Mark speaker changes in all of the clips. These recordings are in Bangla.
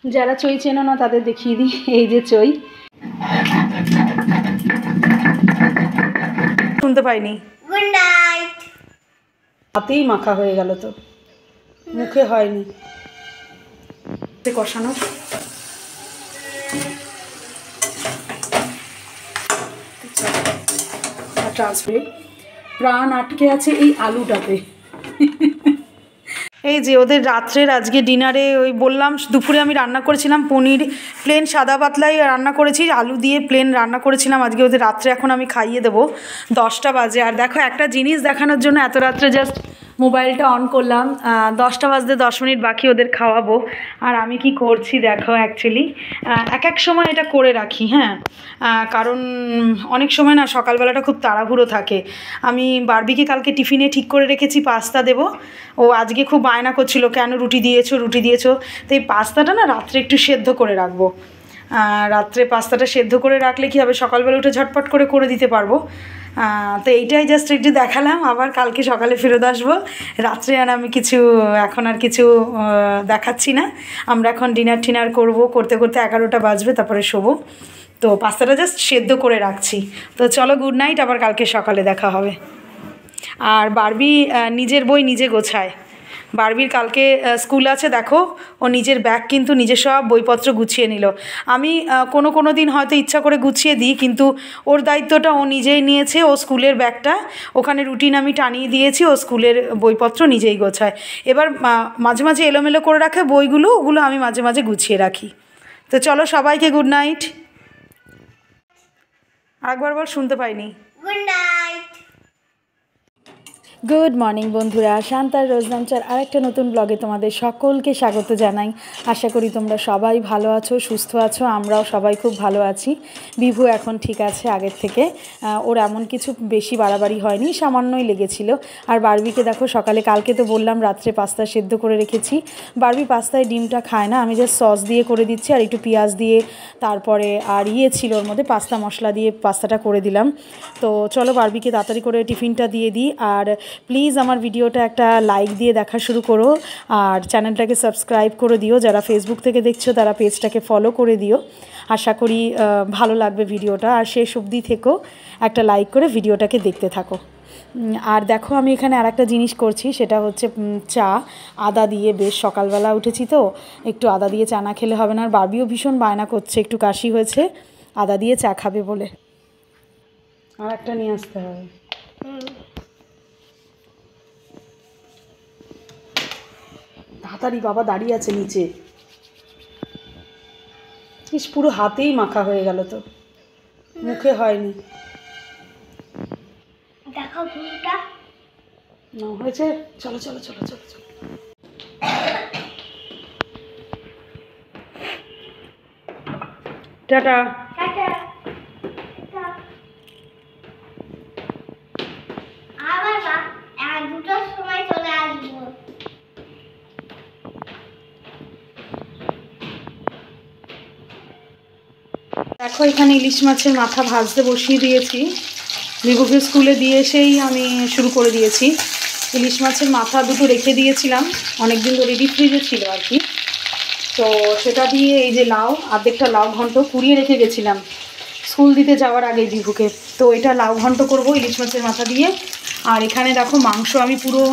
Speaker 1: যারা চই চেনো না তাদের দেখিয়ে দিই, এই যে চই। শুনতে পাইনি।
Speaker 2: Good night.
Speaker 1: হাতেই মাখা হয়ে গেল, তো মুখে হয়নি। কষানো ট্রান্সফারে প্রাণ আটকে আছে এই আলুটাতে। এই যে ওদের রাত্রের আজকে ডিনারে ওই বললাম দুপুরে আমি রান্না করেছিলাম পনির, প্লেন সাদা পাতলাই রান্না করেছি, আলু দিয়ে প্লেন রান্না করেছিলাম। আজকে ওদের রাত্রে এখন আমি খাইয়ে দেবো, 10টা বাজে। আর দেখো একটা জিনিস দেখানোর জন্য এত রাত্রে জাস্ট মোবাইলটা অন করলাম, 10টা বাজতে 10 মিনিট বাকি ওদের খাওয়াবো। আর আমি কি করছি দেখো, অ্যাকচুয়ালি এক সময় এটা করে রাখি, হ্যাঁ, কারণ অনেক সময় না সকালবেলাটা খুব তাড়াহুড়ো থাকে। আমি বারবিকে কালকে টিফিনে ঠিক করে রেখেছি পাস্তা দেবো। ও আজকে খুব বায়না করছিল, কেন রুটি দিয়েছো। তো এই পাস্তাটা না রাত্রে একটু সেদ্ধ করে রাখবো। রাত্রে পাস্তাটা সেদ্ধ করে রাখলে কী হবে, সকালবেলা উঠে ঝটপট করে দিতে পারবো। তো এইটাই জাস্ট একটু দেখালাম, আবার কালকে সকালে ফেরত আসবো। রাত্রে আর আমি এখন আর কিছু দেখাচ্ছি না। আমরা এখন ডিনার করতে 11টা বাজবে, তারপরে শোবো। তো পাস্তাটা জাস্ট সেদ্ধ করে রাখছি। তো চলো, গুড নাইট, আবার কালকে সকালে দেখা হবে। আর বারবি নিজের বই নিজে গোছায়। বারবির কালকে স্কুল আছে, দেখো ও নিজের ব্যাগ কিন্তু নিজে সব বইপত্র গুছিয়ে নিল। আমি কোনো দিন হয়তো ইচ্ছা করে গুছিয়ে দিই, কিন্তু ওর দায়িত্বটা ও নিজেই নিয়েছে। ও স্কুলের ব্যাগটা ওখানে রুটিন আমি টানিয়ে দিয়েছি, ও স্কুলের বইপত্র নিজেই গোছায়। এবার মাঝে মাঝে এলোমেলো করে রাখে বইগুলো, ওগুলো আমি মাঝে মাঝে গুছিয়ে রাখি। তো চলো, সবাইকে গুড নাইট। আরেকবার বল, শুনতে পাইনি।
Speaker 2: Good night.
Speaker 1: গুড মর্নিং বন্ধুরা, শান্তার রোজনামচার আরেকটা নতুন ব্লগে তোমাদের সকলকে স্বাগত জানাই। আশা করি তোমরা সবাই ভালো আছো, সুস্থ আছো। আমরাও সবাই খুব ভালো আছি। বিভু এখন ঠিক আছে আগের থেকে, ওর এমন কিছু বেশি বাড়াবাড়ি হয়নি, সামান্যই লেগেছিল। আর বারবিকে দেখো সকালে, কালকে তো বললাম রাত্রে পাস্তা সেদ্ধ করে রেখেছি। বারবি পাস্তায় ডিমটা খায় না, আমি জাস্ট সস দিয়ে করে দিচ্ছি আর একটু পেঁয়াজ দিয়ে, তারপরে আর ছিল ওর মধ্যে পাস্তা মশলা দিয়ে পাস্তাটা করে দিলাম। তো চলো বারবিকে তাড়াতাড়ি করে টিফিনটা দিয়ে দিই। আর প্লিজ আমার ভিডিওটা একটা লাইক দিয়ে দেখা শুরু করো, আর চ্যানেলটাকে সাবস্ক্রাইব করে দিও। যারা ফেসবুক থেকে দেখছো তারা পেজটাকে ফলো করে দিও। আশা করি ভালো লাগবে ভিডিওটা, আর শেষ অবধি থেকেও একটা লাইক করে ভিডিওটাকে দেখতে থাকো। আর দেখো আমি এখানে আরেকটা জিনিস করছি, সেটা হচ্ছে চা আদা দিয়ে। বেশ সকালবেলা উঠেছি তো, একটু আদা দিয়ে চা না খেলে হবে না। আর বারবিও ভীষণ বায়না করছে, একটু কাশি হয়েছে, আদা দিয়ে চা খাবে বলে। আর একটা নিয়ে আসতে হবে। তাড়াতাড়ি, বাবা দাঁড়িয়ে আছে নিচে। ইস, পুরো হাতেই মাখা হয়ে গেল, তো মুখে হয়নি।
Speaker 2: দেখো ফুলটা
Speaker 1: না হয়েছে। চলো চলো চলো চলো চলো। টাটা।
Speaker 2: আবার 2টার সময় চলে আসবো।
Speaker 1: দেখো এখানে ইলিশ মাছের মাথা ভাজতে বসিয়ে দিয়েছি। বিভুকে স্কুলে দিয়ে এসেই আমি শুরু করে দিয়েছি। ইলিশ মাছের মাথা দুটো রেখে দিয়েছিলাম, অনেক দিন ধরে ডিপ ফ্রিজে ছিল আর কি। তো সেটা দিয়ে এই যে লাউ, অর্ধেকটা লাউ ঘন্ট কুড়িয়ে রেখে গেছিলাম স্কুল দিতে যাওয়ার আগে বিভুকে। তো এটা লাউ ঘন্ট করব ইলিশ মাছের মাথা দিয়ে। আর এখানে দেখো মাংস আমি পুরো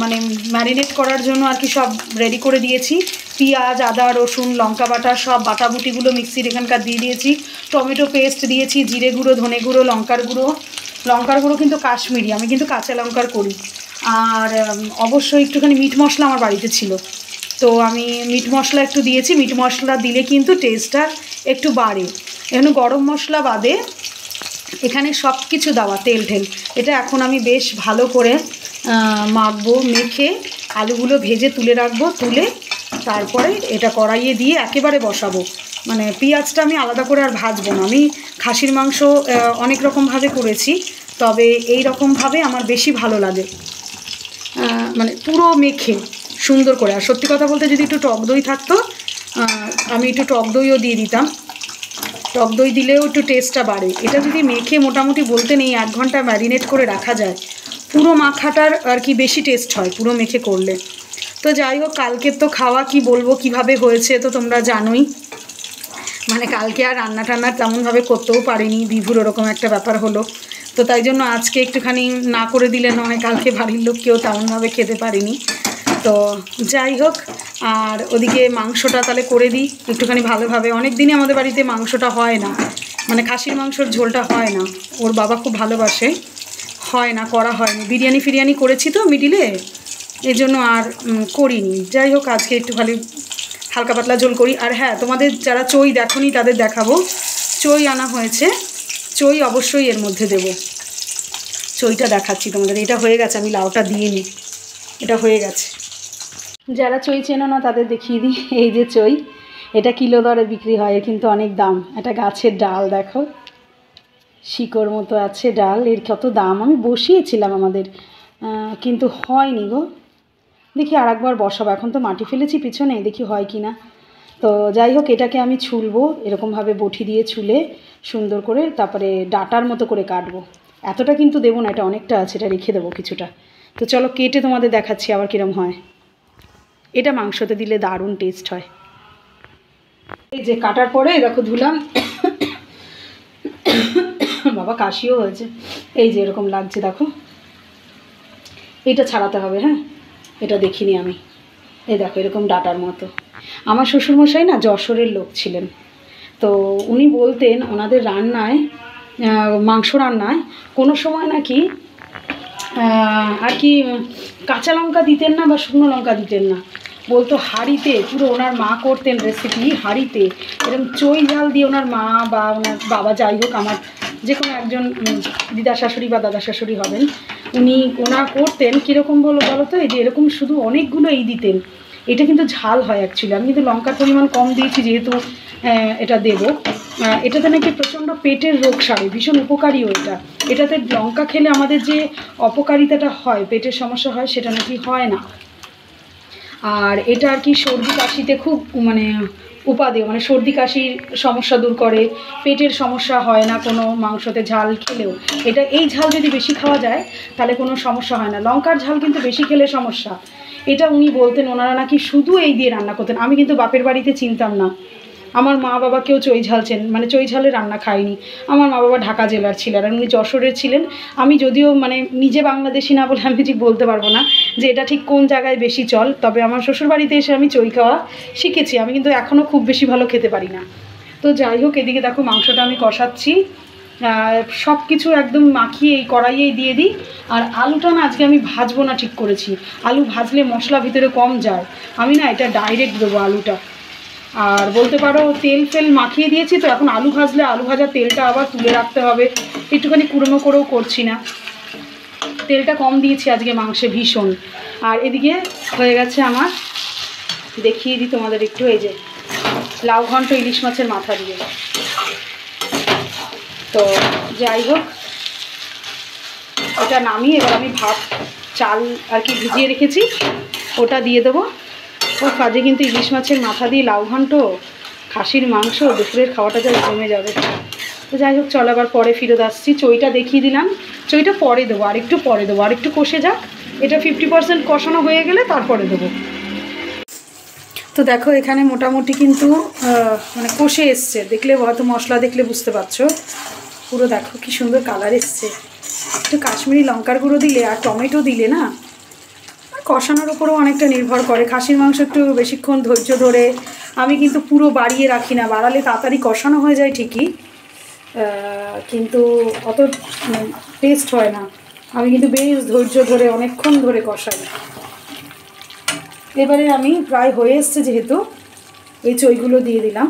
Speaker 1: মানে ম্যারিনেট করার জন্য আর কি সব রেডি করে দিয়েছি। পেঁয়াজ, আদা, রসুন, লঙ্কা বাটা, সব বাটাবুটিগুলো মিক্সির এখানকার দিয়ে দিয়েছি। টমেটো পেস্ট দিয়েছি, জিরে গুঁড়ো, ধনে গুঁড়ো, লঙ্কার গুঁড়ো কিন্তু কাশ্মীরি, আমি কিন্তু কাঁচা লঙ্কার করি। আর অবশ্যই একটুখানি মিট মশলা আমার বাড়িতে ছিল, তো আমি মিট মশলা একটু দিয়েছি। মিট মশলা দিলে কিন্তু টেস্টটা একটু বাড়ে। এখানে গরম মশলা বাদে এখানে সব কিছু দেওয়া, তেল এটা এখন আমি বেশ ভালো করে মাখবো। মেখে আলুগুলো ভেজে তুলে রাখবো, তুলে তারপরে এটা কড়াইয়ে দিয়ে একেবারে বসাবো। মানে পেঁয়াজটা আমি আলাদা করে আর ভাজবো না। আমি খাসির মাংস অনেক রকমভাবে করেছি, তবে এই রকমভাবে আমার বেশি ভালো লাগে। মানে পুরো মেখে সুন্দর করে। আর সত্যি কথা বলতে যদি একটু টক দই থাকতো, আমি একটু টক দইও দিয়ে দিতাম। টক দই দিলেও একটু টেস্টটা বাড়ে। এটা যদি মেখে মোটামুটি বলতে নেই 1 ঘন্টা ম্যারিনেট করে রাখা যায়, পুরো মাখাটার আর কি বেশি টেস্ট হয় পুরো মেখে করলে। তো যাই হোক, কালকের তো খাওয়া কি বলবো কিভাবে হয়েছে তো তোমরা জানোই। মানে কালকে আর রান্না টান্না তেমনভাবে করতেও পারিনি, বিভুর ওরকম একটা ব্যাপার হলো। তো তাই জন্য আজকে একটুখানি না করে দিলে নয়, কালকে বাড়ির লোক কেউ তেমনভাবে খেতে পারিনি। তো যাই হোক, আর ওদিকে মাংসটা তাহলে করে দিই একটুখানি ভালোভাবে। অনেক দিনই আমাদের বাড়িতে মাংসটা হয় না, মানে খাসির মাংসর ঝোলটা হয় না। ওর বাবা খুব ভালোবাসে, হয় না, করা হয়নি। বিরিয়ানি ফিরিয়ানি করেছি তো মিডিলে, এই জন্য আর করিনি। যাই হোক, আজকে একটু খালি হালকা পাতলা ঝোল করি। আর হ্যাঁ, তোমাদের যারা চই দেখোনি তাদের দেখাবো, চই আনা হয়েছে, চই অবশ্যই এর মধ্যে দেব। চইটা দেখাচ্ছি তোমাদের। এটা হয়ে গেছে, আমি লাউটা দিয়ে নিই, এটা হয়ে গেছে। যারা চই চেনো না তাদের দেখিয়ে দিই। এই যে চই, এটা কিলো দরে বিক্রি হয়, কিন্তু অনেক দাম। এটা গাছের ডাল, দেখো শিকড় মতো আছে ডাল, এর কত দাম। আমি বসিয়েছিলাম আমাদের, কিন্তু হয়নি গো। দেখি আর একবার বসাবো, এখন তো মাটি ফেলেছি পিছনে, দেখি হয় কি না। তো যাই হোক, এটাকে আমি ছুলবো এরকমভাবে, বটি দিয়ে ছুলে সুন্দর করে, তারপরে ডাটার মতো করে কাটবো। এতটা কিন্তু দেবো না, এটা অনেকটা আছে, এটা রেখে দেবো কিছুটা। তো চলো কেটে তোমাদের দেখাচ্ছি আবার কীরকম হয়। এটা মাংসতে দিলে দারুণ টেস্ট হয়। এই যে কাটার পরে দেখো ধুলাম, বাবা কাশিও হয়েছে, এই যে এরকম লাগছে দেখো। এটা ছাড়াতে হবে, হ্যাঁ এটা দেখিনি আমি। এই দেখো এরকম ডাটার মতো। আমার শ্বশুরমশাই না যশোরের লোক ছিলেন, তো উনি বলতেন ওনাদের রান্নায়, মাংস রান্নায় কোনো সময় নাকি আর কি কাঁচা লঙ্কা দিতেন না বা শুকনো লঙ্কা দিতেন না, বলতো হাঁড়িতে, পুরো ওনার মা করতেন রেসিপি হাঁড়িতে, এরকম চই ঝাল দিয়ে ওনার মা বা ওনার বাবা, যাই হোক আমার যে কোনো একজন দিদা শাশুড়ি বা দাদা শাশুড়ি হবেন, ওনারা করতেন কীরকম বলো তো, এই যে এরকম শুধু অনেকগুলো এই দিতেন। এটা কিন্তু ঝাল হয় অ্যাকচুয়ালি, আমি কিন্তু লঙ্কার পরিমাণ কম দিয়েছি যেহেতু এটা দেবো। এটাতে নাকি প্রচণ্ড পেটের রোগ সারে, ভীষণ উপকারীও এটা। এটাতে লঙ্কা খেলে আমাদের যে অপকারিতাটা হয়, পেটের সমস্যা হয়, সেটা নাকি হয় না। আর এটা আর কি সর্দি কাশিতে খুব মানে উপাদেয়, মানে সর্দি কাশির সমস্যা দূর করে, পেটের সমস্যা হয় না কোনো মাংসতে ঝাল খেলেও। এটা এই ঝাল যদি বেশি খাওয়া যায় তাহলে কোনো সমস্যা হয় না, লঙ্কার ঝাল কিন্তু বেশি খেলে সমস্যা। এটা উনি বলতেন, ওনারা নাকি শুধু এই দিয়ে রান্না করতেন। আমি কিন্তু বাপের বাড়িতে চিনতাম না, আমার মা বাবা কেউ চই ঝাল মানে চই ঝালের রান্না খায়নি। আমার মা বাবা ঢাকা জেলার ছিলেন আর উনি যশোরের ছিলেন। আমি যদিও মানে নিজে বাংলাদেশি না বলে আমি ঠিক বলতে পারবো না যে এটা ঠিক কোন জায়গায় বেশি চল, তবে আমার শ্বশুরবাড়িতে এসে আমি চই খাওয়া শিখেছি। আমি কিন্তু এখনও খুব বেশি ভালো খেতে পারি না। তো যাই হোক, এদিকে দেখো মাংসটা আমি কষাচ্ছি, সব কিছু একদম মাখিয়ে এই কড়াইয়েই দিয়ে দিই। আর আলুটা না আজকে আমি ভাজবো না ঠিক করেছি, আলু ভাজলে মশলা ভিতরে কম যায়, আমি না এটা ডাইরেক্ট দেবো আলুটা। আর বলতে পারো তেল ফেল মাখিয়ে দিয়েছি, তো এখন আলু ভাজলে আলু ভাজা তেলটা আবার তুলে রাখতে হবে, একটুখানি কুড়োনো করেও করছি না, তেলটা কম দিয়েছি আজকে মাংসে ভীষণ। আর এদিকে হয়ে গেছে আমার, দেখিয়ে দিই তোমাদের একটু, এই যে লাউ ঘন্ট ইলিশ মাছের মাথা দিয়ে। তো যাই হোক, এটা নামিয়ে এবার আমি ভাত চাল আর কি ভিজিয়ে রেখেছি ওটা দিয়ে দেবো। ওর কাজে কিন্তু ইলিশ মাছের মাথা দিয়ে লাউ ঘন্ট, খাসির মাংস, দুপুরের খাওয়াটা যা জমে যাবে। তো যাই হোক, চল আবার পরে ফিরত আসছি। চইটা দেখিয়ে দিলাম, চইটা পরে দেবো, আরেকটু পরে দেবো, আরেকটু কষে যাক, এটা 50% কষানো হয়ে গেলে তারপরে দেবো। তো দেখো এখানে মোটামুটি কিন্তু মানে কষে এসছে, দেখলে হয়তো মশলা দেখলে বুঝতে পারছো, পুরো দেখো কি সুন্দর কালার এসছে। একটু কাশ্মীরি লঙ্কার গুঁড়ো দিলে আর টমেটো দিলে না, কষানোর উপরেও অনেকটা নির্ভর করে। খাসির মাংস একটু বেশিক্ষণ ধৈর্য ধরে, আমি কিন্তু পুরো বাড়িয়ে রাখি না, বাড়ালে তাড়াতাড়ি কষানো হয়ে যায় ঠিকই, কিন্তু অত টেস্ট হয় না। আমি কিন্তু বেশ ধৈর্য ধরে অনেকক্ষণ ধরে কষাই। এবারে আমি প্রায় হয়ে এসছে যেহেতু, এই চইগুলো দিয়ে দিলাম।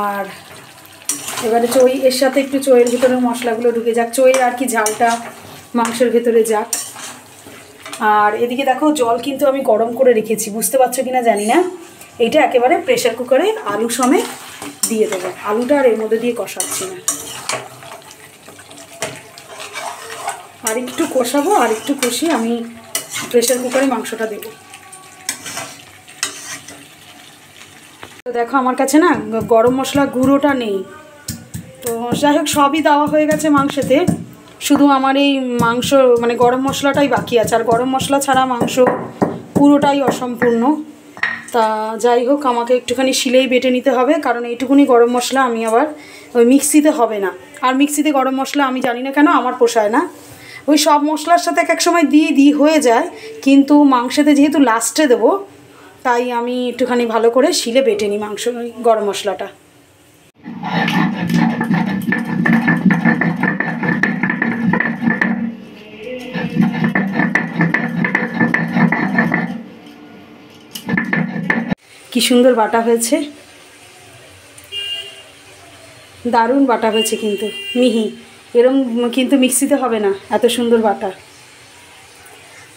Speaker 1: আর এবারে চই এর সাথে একটু চইয়ের ভিতরে মশলাগুলো ঢুকে যাক, চইয়ের আর কি ঝালটা মাংসের ভেতরে যাক। আর এদিকে দেখো জল কিন্তু আমি গরম করে রেখেছি, বুঝতে পারছো কিনা জানি না। এইটা একেবারে প্রেশার কুকারে আলু সমেত দিয়ে দেবো, আলুটা আর এর মধ্যে দিয়ে কষাচ্ছি না, আর একটু কষাবো, আর একটু কষিয়ে আমি প্রেশার কুকারে মাংসটা দেবো। তো দেখো আমার কাছে না গরম মশলা গুঁড়োটা নেই, তো যাই হোক সবই দেওয়া হয়ে গেছে মাংসতে। শুধু আমার এই মাংস মানে গরম মশলাটাই বাকি আছে, আর গরম মশলা ছাড়া মাংস পুরোটাই অসম্পূর্ণ। তা যাই হোক, আমাকে একটুখানি শিলেই বেটে নিতে হবে, কারণ এইটুকুনি গরম মশলা আমি আবার ওই মিক্সিতে হবে না। আর মিক্সিতে গরম মশলা আমি জানি না কেন আমার পোষায় না, ওই সব মশলার সাথে এক এক সময় দিই হয়ে যায়, কিন্তু মাংসতে যেহেতু লাস্টে দেবো তাই আমি একটুখানি ভালো করে শিলে বেটে নিই মাংস গরম মশলাটা। কি সুন্দর বাটা হয়েছে, দারুণ বাটা হয়েছে, কিন্তু মিহি, এরম কিন্তু মিক্সিতে হবে না, এত সুন্দর বাটা।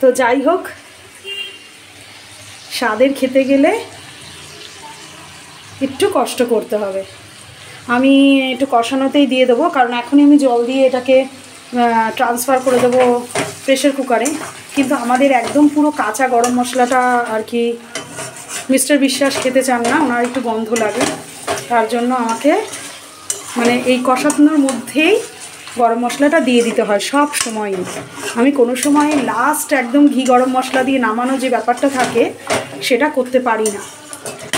Speaker 1: তো যাই হোক, স্বাদের খেতে গেলে একটু কষ্ট করতে হবে। আমি একটু কষানোতেই দিয়ে দেবো, কারণ এখনই আমি জল দিয়ে এটাকে ট্রান্সফার করে দেবো প্রেশার কুকারে। কিন্তু আমাদের একদম পুরো কাঁচা গরম মশলাটা আর কি মিস্টার বিশ্বাস খেতে চান না, ওনার একটু গন্ধ লাগে, তার জন্য আমাকে মানে এই কষানোর মধ্যেই গরম মশলাটা দিয়ে দিতে হয় সব সময়। আমি কোনো সময় লাস্ট একদম ঘি গরম মশলা দিয়ে নামানো যে ব্যাপারটা থাকে সেটা করতে পারি না,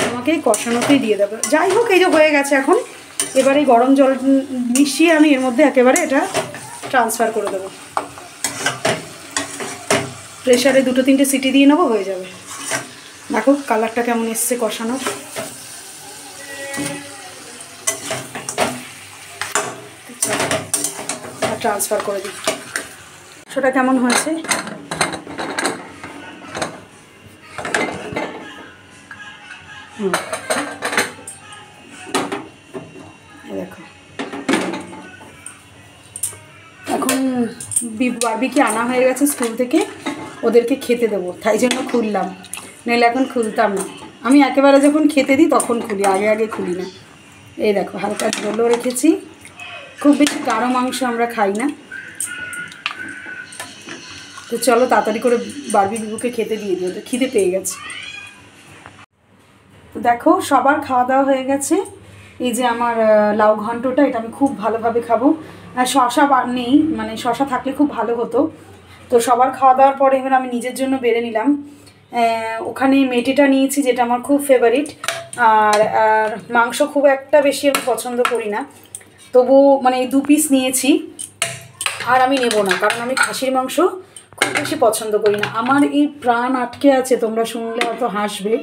Speaker 1: আমাকে এই কষানোতেই দিয়ে দেবে। যাই হোক, এই যে হয়ে গেছে, এখন এবারে গরম জল মিশিয়ে আমি এর মধ্যে একেবারে এটা ট্রান্সফার করে দেবো। প্রেশারে 2-3টে সিটি দিয়ে নেবো, হয়ে যাবে। দেখো কালারটা কেমন এসছে কষানোর। ট্রান্সফার করে দিই। সেটা কেমন হয়েছে দেখো। এখন বারবিকি আনা হয়ে গেছে স্কুল থেকে, ওদেরকে খেতে দেবো, তাই জন্য খুললাম, নইলে এখন খুলতাম না। আমি একেবারে যখন খেতে দিই তখন খুলি, আগে খুলি না। এই দেখো হালকা ঝোলও রেখেছি, খুব বেশি গাঢ় মাংস আমরা খাই না। তো চলো তাড়াতাড়ি করে বারবি বিবুকে খেতে দিয়ে দিই, ওদের খিদে পেয়ে গেছে। তো দেখো সবার খাওয়া দাওয়া হয়ে গেছে। এই যে আমার লাউ ঘন্টটা, এটা আমি খুব ভালোভাবে খাবো। আর শশা নেই, মানে শশা থাকলে খুব ভালো হতো। তো সবার খাওয়া দাওয়ার পরে এবার আমি নিজের জন্য বেড়ে নিলাম। ওখানে মেটেটা নিয়েছি, যেটা আমার খুব ফেভারিট। আর মাংস খুব একটা বেশি আমি পছন্দ করি না, তবু মানে এই 2 পিস নিয়েছি, আর আমি নেব না, কারণ আমি খাসির মাংস খুব বেশি পছন্দ করি না। আমার এই প্রাণ আটকে আছে, তোমরা শুনলে হয়তো হাসবে,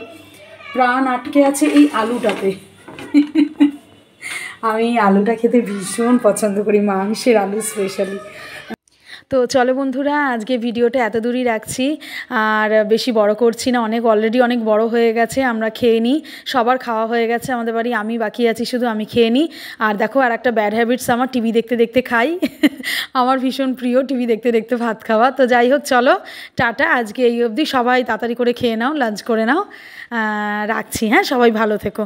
Speaker 1: প্রাণ আটকে আছে এই আলুটাতে। আমি আলুটা খেতে ভীষণ পছন্দ করি, মাংসের আলু স্পেশালি। তো চলো বন্ধুরা, আজকে ভিডিওটা এত দূরই রাখছি, আর বেশি বড় করছি না, অলরেডি অনেক বড় হয়ে গেছে। আমরা খেয়ে নিই, সবার খাওয়া হয়ে গেছে আমাদের বাড়ি, আমি বাকি আছি শুধু, আমি খেয়ে নিই। আর দেখো, আর একটা ব্যাড হ্যাবিটস আমার, টিভি দেখতে দেখতে খাই। আমার ভীষণ প্রিয় টিভি দেখতে দেখতে ভাত খাওয়া। তো যাই হোক, চলো টাটা, আজকে এই অবধি। সবাই তাড়াতাড়ি করে খেয়ে নাও, লাঞ্চ করে নাও, রাখছি। হ্যাঁ, সবাই ভালো থেকো।